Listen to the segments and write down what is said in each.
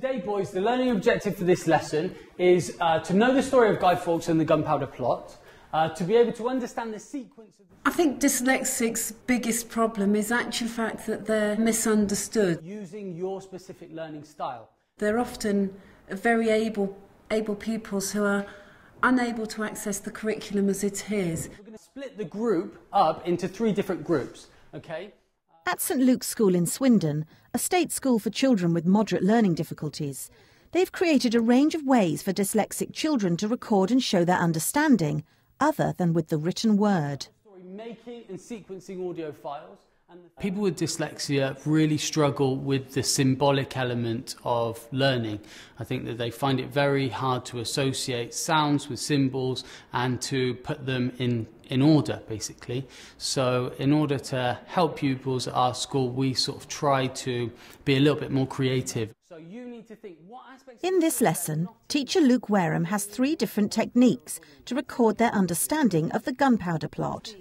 today, boys, the learning objective for this lesson is to know the story of Guy Fawkes and the Gunpowder Plot, to be able to understand the sequence of... I think dyslexics' biggest problem is actually the fact that they're misunderstood. Using your specific learning style. They're often very able pupils who are unable to access the curriculum as it is. We're going to split the group up into 3 different groups, okay? At St Luke's School in Swindon, a state school for children with moderate learning difficulties, they've created a range of ways for dyslexic children to record and show their understanding, other than with the written word. Making and sequencing audio files. People with dyslexia really struggle with the symbolic element of learning. I think that they find it very hard to associate sounds with symbols and to put them in order, basically. So in order to help pupils at our school, we sort of try to be a little bit more creative. So you need to think, what aspects... In this lesson, teacher Luke Wareham has 3 different techniques to record their understanding of the Gunpowder Plot.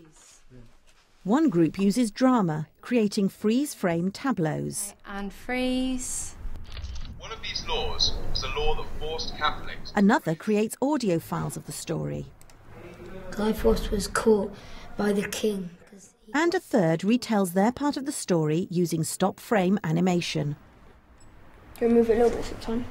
One group uses drama, creating freeze-frame tableaus. And freeze. One of these laws was a law that forced Catholics... Another creates audio files of the story. Guy Fawkes was caught by the king. And a third retells their part of the story using stop-frame animation. Can you move it a little bit at a time?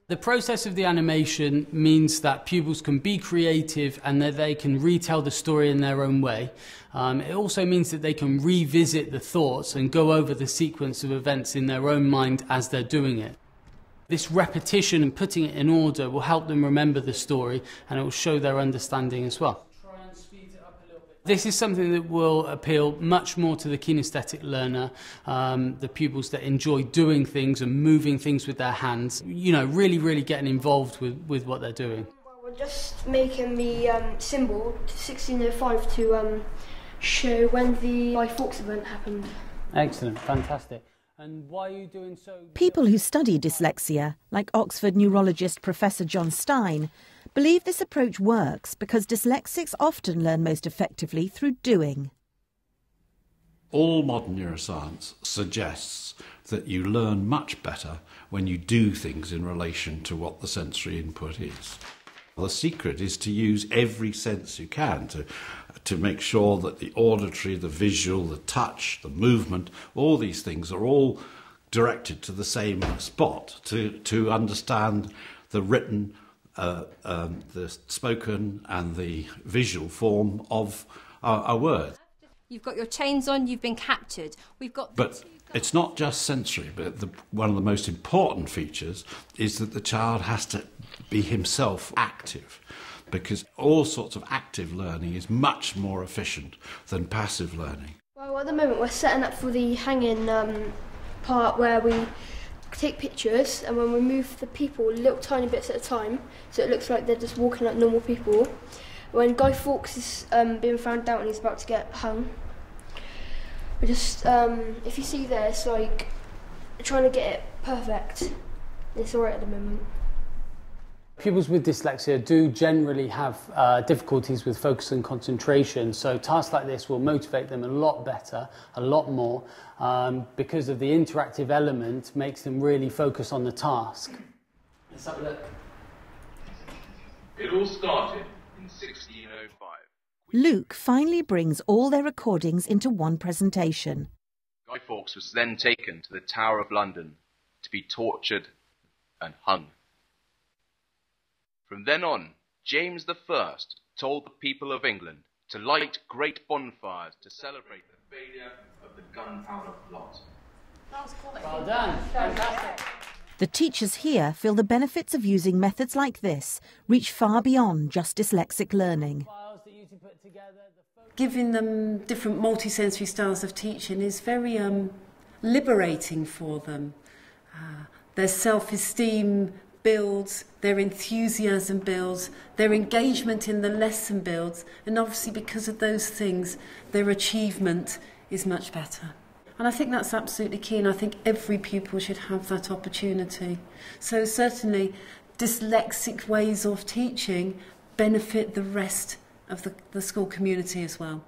The process of the animation means that pupils can be creative and that they can retell the story in their own way. It also means that they can revisit the thoughts and go over the sequence of events in their own mind as they're doing it. This repetition and putting it in order will help them remember the story, and it will show their understanding as well. This is something that will appeal much more to the kinesthetic learner, the pupils that enjoy doing things and moving things with their hands, you know, really getting involved with what they're doing. We're just making the symbol 1605 to show when the Guy Fawkes event happened. Excellent, fantastic. And why are you doing so? People who study dyslexia, like Oxford neurologist Professor John Stein, believe this approach works because dyslexics often learn most effectively through doing. All modern neuroscience suggests that you learn much better when you do things in relation to what the sensory input is. The secret is to use every sense you can to make sure that the auditory, the visual, the touch, the movement, all these things are all directed to the same spot to understand the written, the spoken and the visual form of a word. You've got your chains on, you've been captured. But it's not just sensory, but one of the most important features is that the child has to be himself active, because all sorts of active learning is much more efficient than passive learning. Well, at the moment we're setting up for the hanging part where we take pictures, and when we move the people little tiny bits at a time, so it looks like they're just walking like normal people. When Guy Fawkes is being found out and he's about to get hung, we just, if you see there, it's like trying to get it perfect. It's alright at the moment. Pupils with dyslexia do generally have difficulties with focus and concentration, so tasks like this will motivate them a lot better, a lot more, because of the interactive element makes them really focus on the task. Let's have a look. It all started in 1605. Luke finally brings all their recordings into one presentation. Guy Fawkes was then taken to the Tower of London to be tortured and hung. From then on, James I told the people of England to light great bonfires to celebrate the failure of the Gunpowder Plot. That was cool. Well done, fantastic. The teachers here feel the benefits of using methods like this reach far beyond just dyslexic learning. Giving them different multisensory styles of teaching is very liberating for them. Their self-esteem builds, their enthusiasm builds, their engagement in the lesson builds, and obviously because of those things, their achievement is much better. And I think that's absolutely key, and I think every pupil should have that opportunity. So certainly dyslexic ways of teaching benefit the rest of the school community as well.